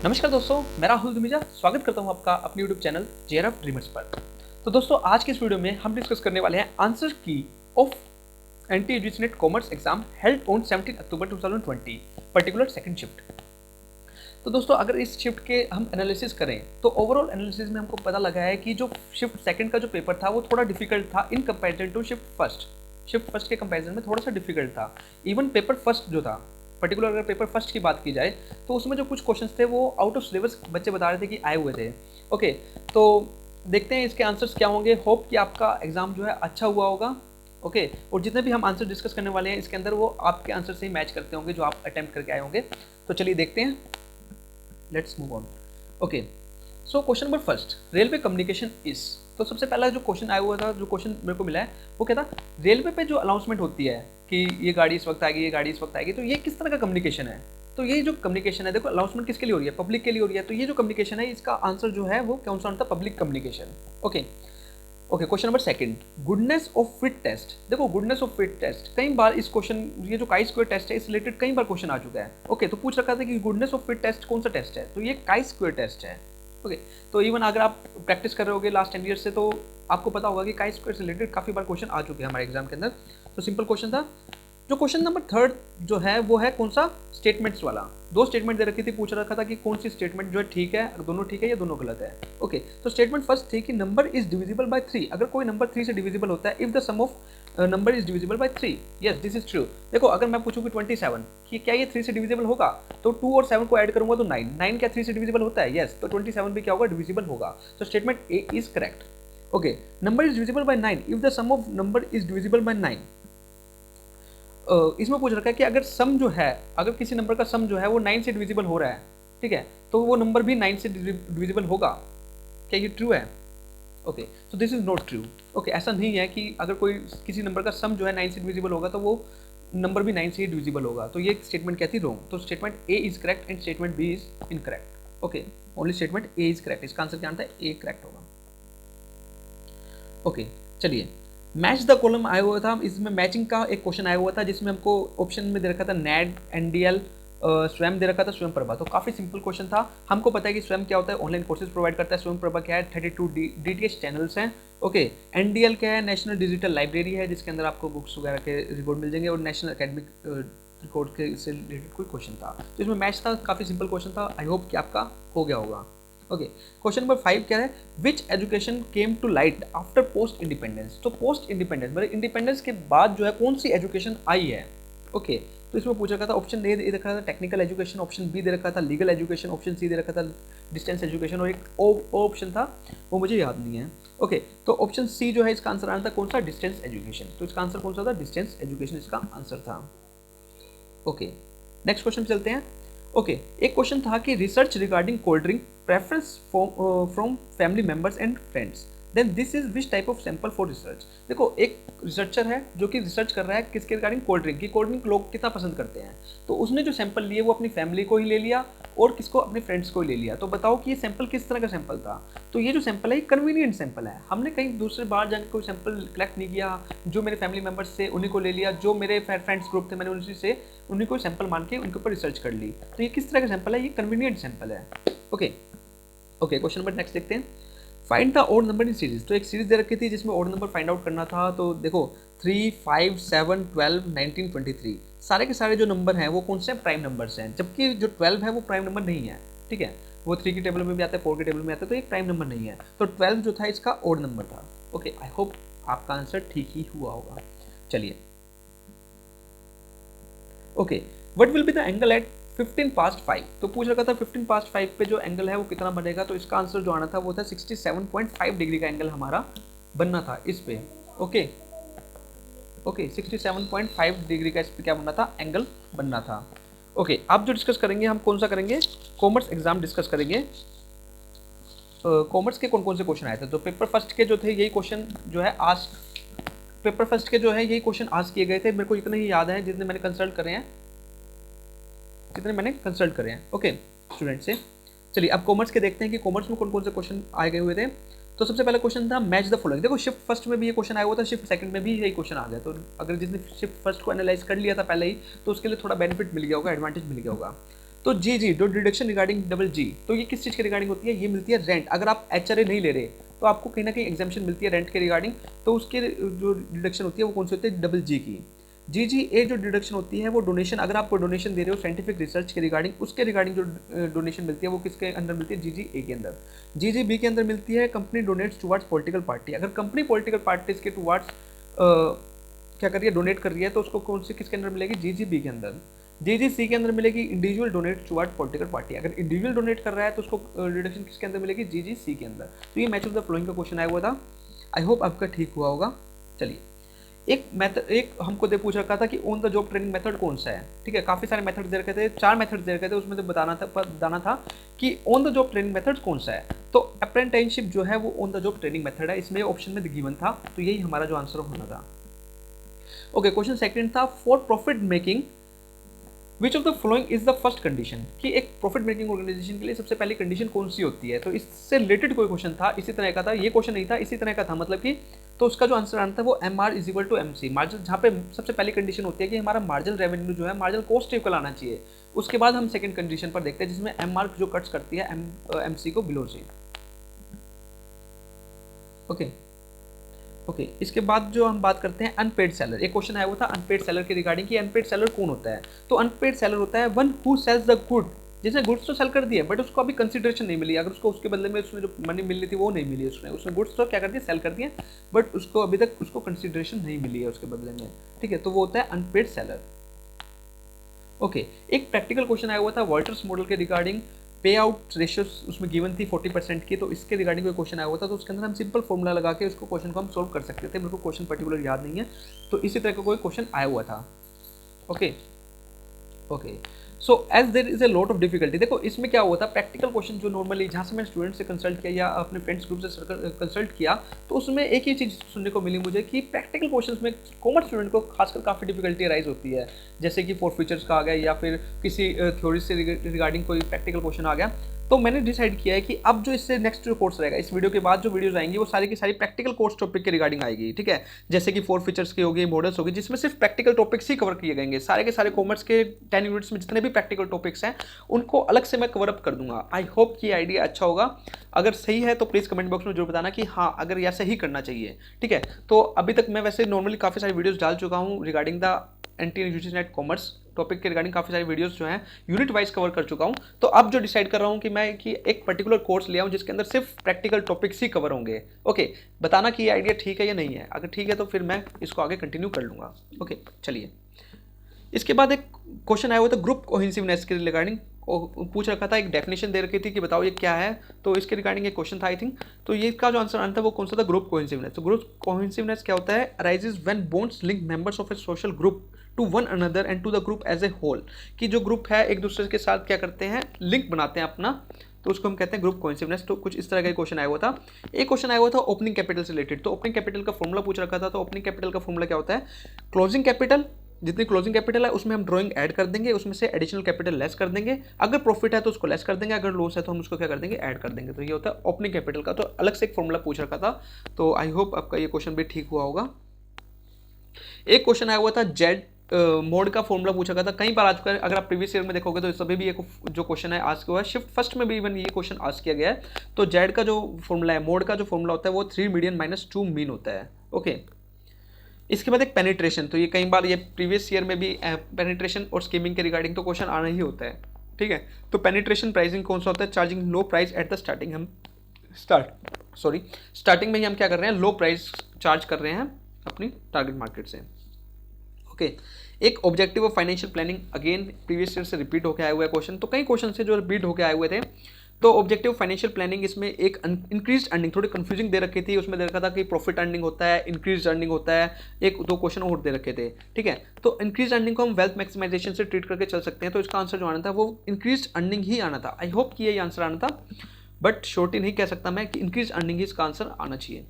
नमस्कार दोस्तों, मैं राहुल दुमिजा स्वागत करता हूं आपका अपने YouTube चैनल JRF ड्रीमर्स पर। तो दोस्तों आज की इस वीडियो में हम डिस्कस करने वाले हैं answer key of NTUG net commerce exam held on 17 October 2020 particular second shift. तो दोस्तों अगर इस शिफ्ट के हम एनालिसिस करें तो ओवरऑल एनालिसिस में हमको पता लगा है कि जो शिफ्ट सेकंड का जो पेपर था वो थोड़ा डिफिकल्ट था in comparison to shift first के कंपेरिजन में थोड़ा सा डिफिकल्ट था। इवन पेपर फर्स्ट जो था पर्टिकुलर अगर पेपर फर्स्ट की बात की जाए तो उसमें जो कुछ क्वेश्चंस थे वो आउट ऑफ सिलेबस बच्चे बता रहे थे कि आए हुए थे। ओके, तो देखते हैं इसके आंसर्स क्या होंगे। होप कि आपका एग्जाम जो है अच्छा हुआ होगा। ओके, और जितने भी हम आंसर डिस्कस करने वाले हैं इसके अंदर वो आपके आंसर से ही मैच करते होंगे जो आप अटेम्प्ट करके आए होंगे। तो चलिए देखते हैं, let's move on. Okay, so question number first, railway communication is. तो सबसे पहला जो क्वेश्चन आया हुआ था, जो क्वेश्चन मेरे को मिला है वो क्या था, रेलवे पे जो अनाउंसमेंट होती है कि ये गाड़ी इस वक्त आएगी, ये गाड़ी इस वक्त आएगी, तो ये किस तरह का कम्युनिकेशन है। तो ये जो कम्युनिकेशन है, देखो अनाउंसमेंट किसके लिए हो रही है, पब्लिक के लिए हो रही है। तो ये जो कम्युनिकेशन है इसका आंसर जो है वो कौन सा होता है, public communication. Okay okay, question number second, goodness of fit test. देखो गुडनेस ऑफ फिट टेस्ट कई बार इस क्वेश्चन, ये जो काई स्क्वायर टेस्ट है इस रिलेटेड कई बार क्वेश्चन आ चुका है। ओके, तो पूछ रखा था कि गुडनेस ऑफ फिट टेस्ट कौन सा टेस्ट है, तो ये काई स्क्वायर टेस्ट है। ओके, तो इवन अगर आप प्रैक्टिस कर रहे होगे लास्ट 10 ईयर्स से तो आपको पता होगा कि काई स्क्वायर से रिलेटेड काफ़ी बार क्वेश्चन आ चुके हैं हमारे एग्जाम के अंदर। तो सिंपल क्वेश्चन था। जो क्वेश्चन नंबर थर्ड जो है वो है कौन सा, स्टेटमेंट्स वाला। दो स्टेटमेंट दे रखी थी, पूछ रखा था कि कौन सी स्टेटमेंट जो है ठीक है, दोनों ठीक है या दोनों गलत है। ओके, तो स्टेटमेंट फर्स्ट थी कि नंबर इज डिविजिबल बाय 3। अगर कोई नंबर 3 से डिविजिबल होता है, if the sum of number is divisible by 3, yes this is true. देखो अगर मैं पूछूं कि 27 कि क्या ये 3 से डिविजिबल होगा, तो 2 और 7 को ऐड करूंगा तो 9। 9 क्या 3 से डिविजिबल होता है, यस, तो 27 भी क्या होगा, डिविजिबल होगा। तो statement A is correct. Okay, number is divisible by 9 if the sum of number is divisible by 9। इसमें पूछ रखा है कि अगर सम जो है, अगर किसी नंबर का सम जो है वो 9 से डिविजिबल हो रहा है, ठीक है, तो वो नंबर भी 9 से डिविजिबल होगा। क्या ये ट्रू है? Okay, so this is not true. Okay, ऐसा नहीं है कि अगर कोई किसी नंबर का सम जो है 9 से डिविजिबल होगा तो वो नंबर भी 9 से ही डिविजिबल होगा। तो ये स्टेटमेंट क्या थी, रॉन्ग। तो statement A is correct and statement B is incorrect. Okay, only statement A is correct. इसका आंसर क्या आता है, ए करेक्ट होगा। ओके, चलिए मैच द कॉलम आया हुआ था, इसमें मैचिंग का एक क्वेश्चन आया हुआ था जिसमें हमको ऑप्शन में दे रखा था नेट, एनडीएल, स्वयं दे रखा था, स्वयं प्रभा। तो काफ़ी सिंपल क्वेश्चन था। हमको पता है कि स्वयं क्या होता है, ऑनलाइन कोर्सेज प्रोवाइड करता है। स्वयं प्रभा क्या है, 32 डीटीएच चैनल्स हैं। ओके, एनडीएल क्या है, नेशनल डिजिटल लाइब्रेरी है जिसके अंदर आपको बुक्स वगैरह के रिकॉर्ड मिल जाएंगे, और नेशनल एकेडमिक रिकॉर्ड के से रिलेटेड कोई क्वेश्चन था। तो इसमें मैच था, काफ़ी सिंपल क्वेश्चन था। आई होप कि आपका हो गया होगा। ओके, क्वेश्चन नंबर 5 क्या है, which education came to light after post independence. तो पोस्ट इंडिपेंडेंस मतलब इंडिपेंडेंस के बाद जो है कौन सी एजुकेशन आई है। ओके, तो इसमें पूछ रखा था, ऑप्शन ए दे रखा था टेक्निकल एजुकेशन, ऑप्शन बी दे रखा था लीगल एजुकेशन, ऑप्शन सी दे रखा था डिस्टेंस एजुकेशन, और एक ऑप्शन था वो मुझे याद नहीं है। ओके, तो ऑप्शन सी जो है इसका आंसर आना था कौन सा, डिस्टेंस एजुकेशन। तो इसका आंसर कौन सा था, डिस्टेंस एजुकेशन इसका आंसर था। ओके, नेक्स्ट क्वेश्चन चलते हैं। ओके, एक क्वेश्चन था कि research regarding cold drink preference from family members and friends, then this is which type of sample for research. देखो एक रिसर्चर है जो कि रिसर्च कर रहा है किसके रिगार्डिंग, कोल्ड ड्रिंक की। कोल्ड ड्रिंक लोग कितना पसंद करते हैं, तो उसने जो सैंपल लिए वो अपनी फैमिली को ही ले लिया और किसको, अपने फ्रेंड्स को ही ले लिया। तो बताओ कि ये सैंपल किस तरह का सैंपल था। तो ये जो सैंपल है ये कन्वीनियंट सैंपल है। हमने कहीं दूसरे बाहर जाकर कोई सैंपल कलेक्ट नहीं किया, जो मेरे फैमिली मेंबर्स से उन्हीं को ले लिया, जो मेरे फ्रेंड्स ग्रुप थे मैंने उन्हीं से उन्हीं को सैंपल मान के उनके ऊपर रिसर्च कर ली। तो ये किस तरह का सैंपल है, ये कन्वीनियंट सैंपल है। Okay okay, question number next देखते हैं। Find the odd number in series. तो एक सीरीज दे रखी थी जिसमें ऑड नंबर फाइंड आउट करना था। तो देखो 3, 5, 7, 12, 19, 23 सारे के सारे जो नंबर हैं वो कौन से प्राइम नंबर्स हैं, जबकि जो 12 है वो प्राइम नंबर नहीं है। ठीक है, वो 3 की टेबल में भी आता है, 4 की टेबल में आता है, तो एक प्राइम नंबर नहीं है। तो 12 जो था इसका ऑड नंबर था। ओके, आई होप आपका आंसर ठीक ही हुआ होगा। चलिए, okay, what will be the angle at 15 past 5। तो पूछ रखा था 15 पास्ट 5 पे जो एंगल है वो कितना बनेगा। तो इसका आंसर जो आना था वो था 67.5 डिग्री का एंगल हमारा बनना था इस पे। ओके ओके, 67.5 डिग्री का इस पे क्या बनना था, एंगल बनना था। ओके, अब जो डिस्कस करेंगे हम कौन सा करेंगे, कॉमर्स एग्जाम डिस्कस करेंगे। कॉमर्स के कौन कौन से क्वेश्चन आए थे। तो पेपर फर्स्ट के जो थे यही क्वेश्चन जो है आज, पेपर फर्स्ट के जो है यही क्वेश्चन आज किए गए थे। मेरे को इतने ही याद है जितने मैंने कंसल्ट करे हैं, ओके स्टूडेंट से। चलिए अब कॉमर्स के देखते हैं कि कॉमर्स में कौन कौन से क्वेश्चन आए गए हुए थे। तो सबसे पहला क्वेश्चन था मैच द फॉलोइंग। देखो शिफ्ट फर्स्ट में भी ये क्वेश्चन आया हुआ था, शिफ्ट सेकंड में भी यही क्वेश्चन आ गया। तो अगर जिसने शिफ्ट फर्स्ट को एनालाइज कर लिया था पहले ही तो उसके लिए थोड़ा बेनिफिट मिल गया होगा, एडवांटेज मिल गया होगा। तो तो जी जी जो डिडक्शन रिगार्डिंग डबल जी, तो ये किस चीज़ के रिगार्डिंग होती है, ये मिलती है रेंट। अगर आप HRA नहीं ले रहे तो आपको कहीं ना कहीं एग्जाम्पशन मिलती है रेंट के रिगार्डिंग, तो उसके जो डिडक्शन होती है वो कौन सी होती है, डबल जी की। GGA जो डिडक्शन होती है वो डोनेशन, अगर आप डोनेशन दे रहे हो साइंटिफिक रिसर्च के रिगार्डिंग, उसके रिगार्डिंग जो डोनेशन मिलती है वो किसके अंदर मिलती है, GGA के अंदर। GGB के अंदर मिलती है company donates towards political party. अगर कंपनी पॉलिटिकल पार्टीज के टुवर्ड्स क्या कर रही है, डोनेट कर रही है, तो उसको कौन सी किसके अंदर मिलेगी, GGB के अंदर। GGC के अंदर मिलेगी individual donate toward political party. अगर इंडिविजुअल डोनेट कर रहा है तो उसको डिडक्शन किसके अंदर मिलेगी, GGC के अंदर। तो ये मैच ऑफ द फ्लोइंग का क्वेश्चन आया हुआ था। आई होप आपका ठीक हुआ होगा। चलिए एक हमको दे पूछ रखा था कि on the job training method कौन सा है। ठीक है, काफ़ी सारे मेथड दे रखे थे, 4 मेथड दे रखे थे, उसमें तो बताना था कि on the job training method कौन सा है। तो अप्रेंटिसशिप जो है वो on the job training method है, इसमें ऑप्शन में गिवन था, तो यही हमारा जो आंसर होना था। ओके, क्वेश्चन सेकंड था for profit making which of the following is the first condition, कि एक प्रॉफिट मेकिंग ऑर्गेनाइजेशन के लिए सबसे पहली कंडीशन कौन सी होती है। तो इससे रिलेटेड कोई क्वेश्चन था, इसी तरह का था, ये क्वेश्चन नहीं था, इसी तरह का था, मतलब कि तो उसका जो आंसर आना था वो MR is equal to MC, margin, जहाँ पे सबसे पहली कंडीशन होती है कि हमारा मार्जिनल रेवेन्यू जो है मार्जिनल कॉस्ट इक्वल आना चाहिए। उसके बाद हम सेकंड कंडीशन पर देखते हैं जिसमें MR जो कट्स करती है MC को बिलो से। ओके, इसके बाद जो हम बात करते हैं अनपेड सेलर। एक क्वेश्चन आया हुआ था अनपेड सेलर के रिगार्डिंग कि अनपेड सेलर कौन होता है। तो अनपेड सेलर होता है one who sells the good, जिसने गुड्स तो सेल कर दिया बट उसको अभी कंसिडरेशन नहीं मिली, अगर उसको उसके बदले में उसमें जो मनी मिलनी थी वो नहीं मिली, उसने गुड्स तो क्या कर दिया, सेल कर दिया, बट उसको अभी तक उसको कंसिडरेशन नहीं मिली है उसके बदले में। ठीक है, तो वो होता है अनपेड सेलर। ओके, एक प्रैक्टिकल क्वेश्चन आया हुआ था वॉल्टर्स मॉडल के रिगार्डिंग, पे आउट रेशियो उसमें गिवन थी 40% की, तो इसके रिगार्डिंग कोई क्वेश्चन आया हुआ था, तो उसके अंदर हम सिंपल फॉर्मूला लगा के उसको क्वेश्चन को हम सोल्व कर सकते थे। मेरे को क्वेश्चन पर्टिकुलर याद नहीं है, तो इसी तरह का कोई क्वेश्चन आया हुआ था। Okay, so as there is a lot of difficulty. देखो इसमें क्या हुआ था, प्रैक्टिकल क्वेश्चन जो नॉर्मली जहाँ से मैंने स्टूडेंट से कंसल्ट किया या अपने फ्रेंड्स ग्रुप से कंसल्ट किया, तो उसमें एक ही चीज़ सुनने को मिली मुझे कि प्रैक्टिकल क्वेश्चन में कॉमर्स स्टूडेंट को खासकर काफ़ी डिफिकल्टी राइज होती है, जैसे कि फोर फीचर्स का आ गया या फिर किसी थ्योरी से रिगार्डिंग कोई प्रैक्टिकल क्वेश्चन आ गया। तो मैंने डिसाइड किया है कि अब जो इससे नेक्स्ट जो कोर्स रहेगा, इस वीडियो के बाद जो वीडियोस आएंगी वो सारी की सारी प्रैक्टिकल कोर्स टॉपिक के रिगार्डिंग आएगी। ठीक है, जैसे कि फोर फीचर्स की होगी, मॉडल्स होगी, जिसमें सिर्फ प्रैक्टिकल टॉपिक्स ही कवर किए जाएंगे। सारे के सारे कॉमर्स के 10 यूनिट्स में जितने भी प्रैक्टिकल टॉपिक्स हैं उनको अलग से मैं कवर अप कर दूंगा। आई होप कि आइडिया अच्छा होगा। अगर सही है तो प्लीज़ कमेंट बॉक्स में जरूर बताना कि हाँ अगर ऐसा ही करना चाहिए। ठीक है, तो अभी तक मैं वैसे नॉर्मली काफ़ी सारी वीडियोज़ डाल चुका हूँ regarding the NT net commerce topic के रिगार्डिंग, काफ़ी सारी वीडियोस जो हैं यूनिट वाइज कवर कर चुका हूं। तो अब जो डिसाइड कर रहा हूं कि मैं एक पर्टिकुलर कोर्स ले आऊं जिसके अंदर सिर्फ प्रैक्टिकल टॉपिक्स ही कवर होंगे। ओके, बताना कि ये आइडिया ठीक है या नहीं है, अगर ठीक है तो फिर मैं इसको आगे कंटिन्यू कर लूँगा। ओके, चलिए इसके बाद एक क्वेश्चन आया हुआ था ग्रुप कोहेसिवनेस के रिगार्डिंग, पूछ रखा था, एक डेफिनेशन दे रखी थी कि बताओ ये क्या है, तो इसके रिगार्डिंग एक क्वेश्चन था आई थिंक। तो ये इसका जो आंसर आना था वो कौन सा था, ग्रुप कोहेसिवनेस। तो ग्रुप कोहेसिवनेस क्या होता है, arises when bonds link members of a social group to one another and to the group as a whole, कि जो ग्रुप है एक दूसरे के साथ क्या करते हैं, लिंक बनाते हैं अपना, तो उसको हम कहते हैं ग्रुप कोहेसिवनेस। तो कुछ इस तरह का क्वेश्चन आया हुआ था। एक क्वेश्चन आया हुआ था ओपनिंग कैपिटल से रिलेटेड, तो ओपनिंग कैपिटल का फॉर्मूला पूछ रखा था। तो ओपनिंग कैपिटल का फॉर्मूला क्या होता है, क्लोजिंग कैपिटल, जितनी क्लोजिंग कैपिटल है उसमें हम ड्राइंग ऐड कर देंगे, उसमें से एडिशनल कैपिटल लेस कर देंगे, अगर प्रॉफिट है तो उसको लेस कर देंगे, अगर लॉस है तो हम उसको क्या कर देंगे, ऐड कर देंगे। तो ये होता है ओपनिंग कैपिटल का। तो अलग से एक फॉर्मूला पूछ रखा था, तो आई होप आपका ये क्वेश्चन भी ठीक हुआ होगा। एक क्वेश्चन आया हुआ था जेड मोड का फॉर्मूला पूछा गया था, कई बार आ चुका है, अगर आप प्रीवियस ईयर में देखोगे तो सभी भी एक जो क्वेश्चन है आज हुआ है, शिफ्ट फर्स्ट में भी इवन ये क्वेश्चन आज किया गया है। तो जेड का जो फॉर्मूला है, मोड का जो फॉर्मूला होता है वो 3 मीडियन माइनस 2 मीन होता है। ओके, इसके बाद एक पेनिट्रेशन, तो ये कई बार ये प्रीवियस ईयर में भी पेनिट्रेशन और स्कीमिंग के रिगार्डिंग तो क्वेश्चन आना ही होता है। ठीक है, तो पेनिट्रेशन प्राइसिंग कौन सा होता है, charging low price at the starting. हम स्टार्टिंग में ही हम क्या कर रहे हैं, लो प्राइस चार्ज कर रहे हैं अपनी टारगेट मार्केट से। ओके, एक objective of financial planning, again previous year से रिपीट होकर आए हुए क्वेश्चन, तो कई क्वेश्चन से जो रिपीट होकर आए हुए थे। तो ऑब्जेक्टिव फाइनेंशियल प्लानिंग, इसमें एक इंक्रीज अर्निंग थोड़ी कंफ्यूजिंग दे रखी थी, उसमें दे रखा था कि प्रॉफिट अर्निंग होता है, इंक्रीज अर्निंग होता है, एक दो क्वेश्चन और दे रखे थे। ठीक है, तो इंक्रीज अर्निंग को हम वेल्थ मैक्सिमाइजेशन से ट्रीट करके चल सकते हैं, तो इसका आंसर जो आना था वो इंक्रीज अर्निंग ही आना था। आई होप कि यही आंसर आना था, बट श्योरिटी नहीं कह सकता मैं कि इंक्रीज अर्निंग ही इसका आंसर आना चाहिए।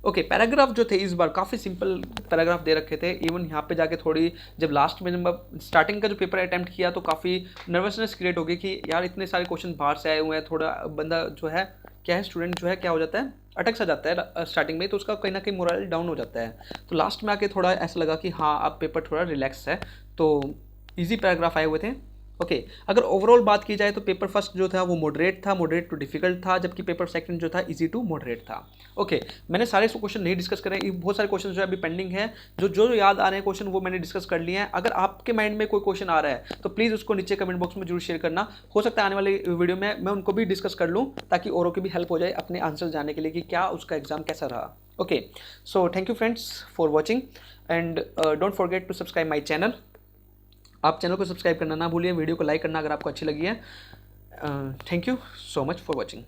ओके, पैराग्राफ जो थे इस बार काफ़ी सिंपल पैराग्राफ दे रखे थे। इवन यहाँ पे जाके थोड़ी जब लास्ट में जब स्टार्टिंग का जो पेपर अटैम्प्ट किया तो काफ़ी नर्वसनेस क्रिएट हो गई कि यार इतने सारे क्वेश्चन बाहर से आए हुए हैं, थोड़ा बंदा जो है क्या है, स्टूडेंट जो है क्या हो जाता है, अटक सा जाता है स्टार्टिंग में, तो उसका कहीं ना कहीं मोरल डाउन हो जाता है। तो लास्ट में आके थोड़ा ऐसा लगा कि हाँ अब पेपर थोड़ा रिलैक्स है, तो इजी पैराग्राफ आए हुए थे। ओके अगर ओवरऑल बात की जाए तो पेपर फर्स्ट जो था वो मॉडरेट था, मॉडरेट टू डिफिकल्ट था, जबकि पेपर सेकंड जो था इजी टू मॉडरेट था। ओके मैंने सारे क्वेश्चन नहीं डिस्कस करे, बहुत सारे क्वेश्चन जो है अभी पेंडिंग है, जो जो याद आ रहे हैं क्वेश्चन वो मैंने डिस्कस कर लिए हैं। अगर आपके माइंड में कोई क्वेश्चन आ रहा है तो प्लीज़ उसको नीचे कमेंट बॉक्स में जरूर शेयर करना, हो सकता है आने वाले वीडियो में मैं उनको भी डिस्कस कर लूँ ताकि औरों की भी हेल्प हो जाए अपने आंसर जानने के लिए कि क्या उसका एग्जाम कैसा रहा। Okay so thank you friends for watching and don't forget to subscribe my channel. आप चैनल को सब्सक्राइब करना ना भूलिए, वीडियो को लाइक करना अगर आपको अच्छी लगी है। Thank you so much for watching.